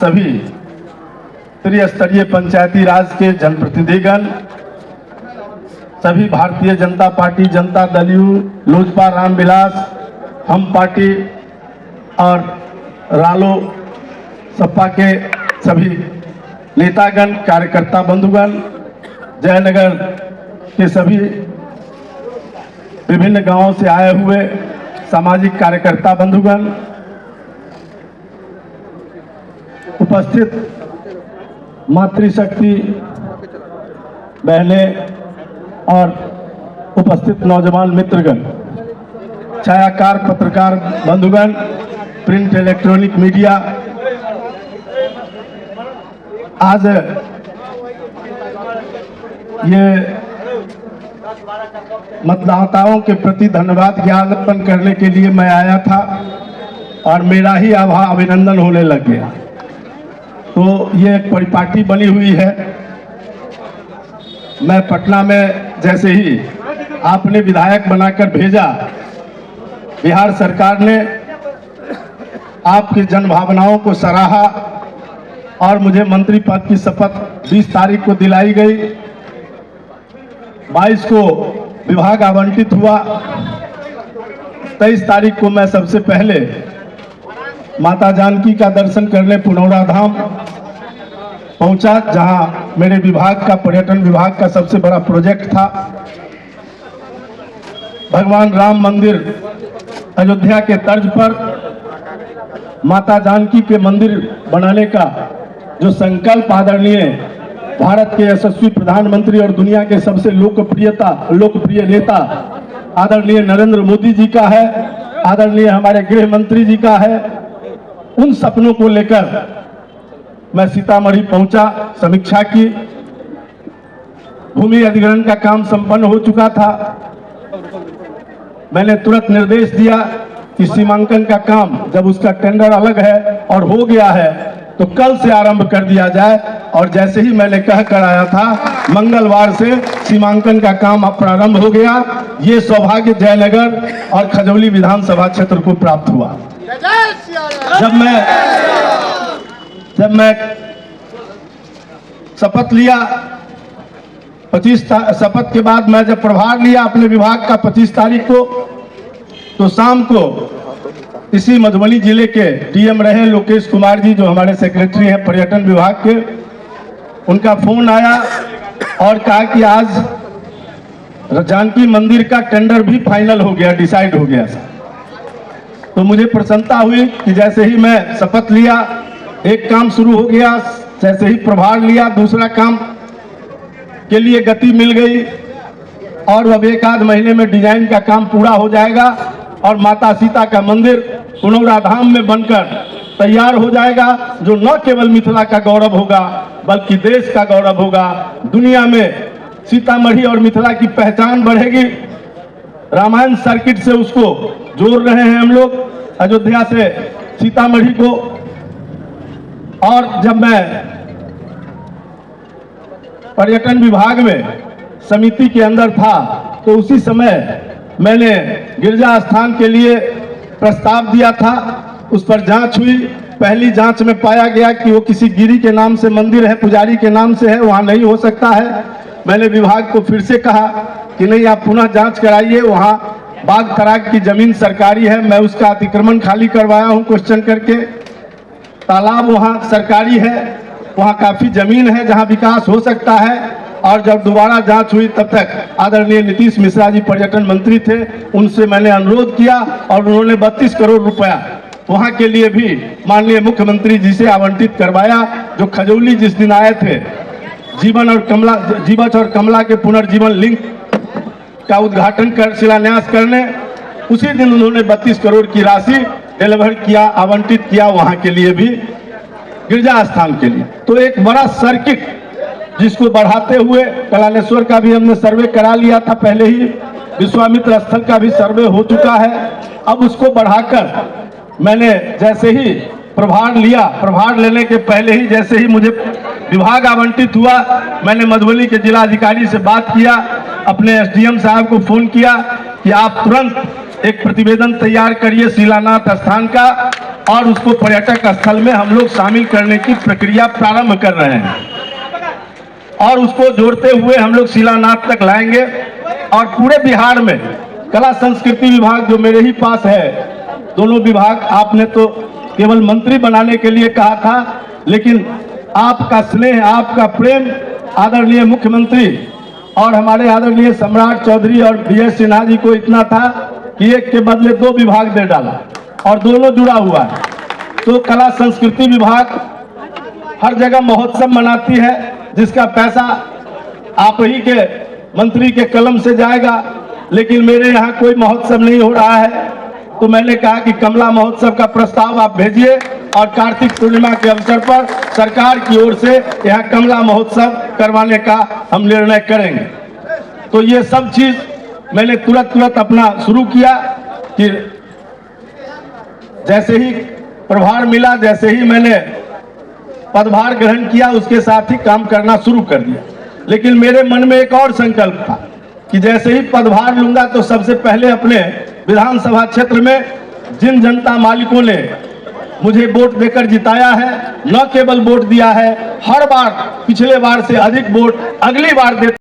सभी त्रिस्तरीय पंचायती राज के जनप्रतिनिधिगण, सभी भारतीय जनता पार्टी, जनता दल यू, लोजपा, रामविलास, हम पार्टी और रालो सपा के सभी नेतागण, कार्यकर्ता बंधुगण, जयनगर के सभी विभिन्न गांवों से आए हुए सामाजिक कार्यकर्ता बंधुगण, उपस्थित मातृशक्ति बहनें और उपस्थित नौजवान मित्रगण, छायाकार पत्रकार बंधुगण, प्रिंट इलेक्ट्रॉनिक मीडिया, आज ये मतदाताओं के प्रति धन्यवाद ज्ञापन करने के लिए मैं आया था और मेरा ही अभिनंदन होने लग गया। तो ये एक परिपाटी बनी हुई है। मैं पटना में जैसे ही आपने विधायक बनाकर भेजा, बिहार सरकार ने आपकी जनभावनाओं को सराहा और मुझे मंत्री पद की शपथ 20 तारीख को दिलाई गई। 22 को विभाग आवंटित हुआ। 23 तारीख को मैं सबसे पहले माता जानकी का दर्शन करने पुनौरा धाम पहुंचा, जहां मेरे विभाग का, पर्यटन विभाग का सबसे बड़ा प्रोजेक्ट था। भगवान राम मंदिर अयोध्या के तर्ज पर माता जानकी के मंदिर बनाने का जो संकल्प आदरणीय भारत के यशस्वी प्रधानमंत्री और दुनिया के सबसे लोकप्रिय नेता आदरणीय नरेंद्र मोदी जी का है, आदरणीय हमारे गृह मंत्री जी का है, उन सपनों को लेकर मैं सीतामढ़ी पहुंचा। समीक्षा की। भूमि अधिग्रहण का काम संपन्न हो चुका था। मैंने तुरंत निर्देश दिया कि सीमांकन का काम, जब उसका टेंडर अलग है और हो गया है, तो कल से आरंभ कर दिया जाए। और जैसे ही मैंने कह कर आया था, मंगलवार से सीमांकन का काम अब प्रारंभ हो गया। ये सौभाग्य जयनगर और खजौली विधानसभा क्षेत्र को प्राप्त हुआ। जब मैं शपथ लिया, शपथ के बाद मैं जब प्रभार लिया अपने विभाग का 25 तारीख को, तो शाम को इसी मधुबनी जिले के डीएम रहे लोकेश कुमार जी, जो हमारे सेक्रेटरी हैं पर्यटन विभाग के, उनका फोन आया और कहा कि आज जानकी मंदिर का टेंडर भी फाइनल हो गया, डिसाइड हो गया। तो मुझे प्रसन्नता हुई कि जैसे ही मैं शपथ लिया, एक काम शुरू हो गया, जैसे ही प्रभार लिया, दूसरा काम के लिए गति मिल गई और अब 1 आध महीने में डिजाइन का काम पूरा हो जाएगा और माता सीता का मंदिर पुनौरा धाम में बनकर तैयार हो जाएगा, जो न केवल मिथिला का गौरव होगा बल्कि देश का गौरव होगा। दुनिया में सीतामढ़ी और मिथिला की पहचान बढ़ेगी। रामायण सर्किट से उसको जोड़ रहे हैं हम लोग, अयोध्या से सीतामढ़ी को। और जब मैं पर्यटन विभाग में समिति के अंदर था, तो उसी समय मैंने गिरजा स्थान के लिए प्रस्ताव दिया था। उस पर जांच हुई। पहली जांच में पाया गया कि वो किसी गिरी के नाम से मंदिर है, पुजारी के नाम से है, वहां नहीं हो सकता है। मैंने विभाग को फिर से कहा कि नहीं, आप पुनः जांच कराइए, वहां बाग तराग की जमीन सरकारी है, मैं उसका अतिक्रमण खाली करवाया हूं क्वेश्चन करके। तालाब वहां सरकारी है, वहां काफी जमीन है जहां विकास हो सकता है। और जब दोबारा जांच हुई, तब तक आदरणीय नीतीश मिश्रा जी पर्यटन मंत्री थे, उनसे मैंने अनुरोध किया और उन्होंने 32 करोड़ रुपया वहां के लिए भी माननीय मुख्यमंत्री जी से आवंटित करवाया। जो खजौली जिस दिन आए थे, जीवछ और कमला के पुनर्जीवन लिंक का उद्घाटन कर शिलान्यास करने, उसी दिन उन्होंने 32 करोड़ की राशि डिलीवर किया, आवंटित किया वहां के लिए भी, गिरजा स्थान के लिए। तो एक बड़ा सर्किट जिसको बढ़ाते हुए कलानेश्वर का भी हमने सर्वे करा लिया था पहले ही, विश्वामित्र स्थल का भी सर्वे हो चुका है। अब उसको बढ़ाकर मैंने जैसे ही प्रभार लिया, प्रभार लेने के पहले ही जैसे ही मुझे विभाग आवंटित हुआ, मैंने मधुबनी के जिलाधिकारी से बात किया, अपने एसडीएम साहब को फोन किया कि आप तुरंत एक प्रतिवेदन तैयार करिए शिलान्यास स्थान का और उसको पर्यटक स्थल में हम लोग शामिल करने की प्रक्रिया प्रारंभ कर रहे हैं और उसको जोड़ते हुए हम लोग शिलान्यास तक लाएंगे। और पूरे बिहार में कला संस्कृति विभाग जो मेरे ही पास है, दोनों विभाग आपने तो केवल मंत्री बनाने के लिए कहा था, लेकिन आपका स्नेह, आपका प्रेम आदरणीय मुख्यमंत्री और हमारे आदरणीय सम्राट चौधरी और DS सिन्हा जी को इतना था कि एक के बदले 2 विभाग दे डाला और दोनों जुड़ा हुआ है। तो कला संस्कृति विभाग हर जगह महोत्सव मनाती है, जिसका पैसा आप ही के मंत्री के कलम से जाएगा, लेकिन मेरे यहाँ कोई महोत्सव नहीं हो रहा है। तो मैंने कहा कि कमला महोत्सव का प्रस्ताव आप भेजिए और कार्तिक पूर्णिमा के अवसर पर सरकार की ओर से यहाँ कमला महोत्सव करवाने का हम निर्णय करेंगे। तो ये सब चीज मैंने तुरंत अपना शुरू किया कि जैसे ही प्रभार मिला, जैसे ही मैंने पदभार ग्रहण किया, उसके साथ ही काम करना शुरू कर दिया। लेकिन मेरे मन में एक और संकल्प था कि जैसे ही पदभार लूंगा तो सबसे पहले अपने विधानसभा क्षेत्र में जिन जनता मालिकों ने मुझे वोट देकर जिताया है, न केवल वोट दिया है, हर बार पिछले बार से अधिक वोट अगली बार दे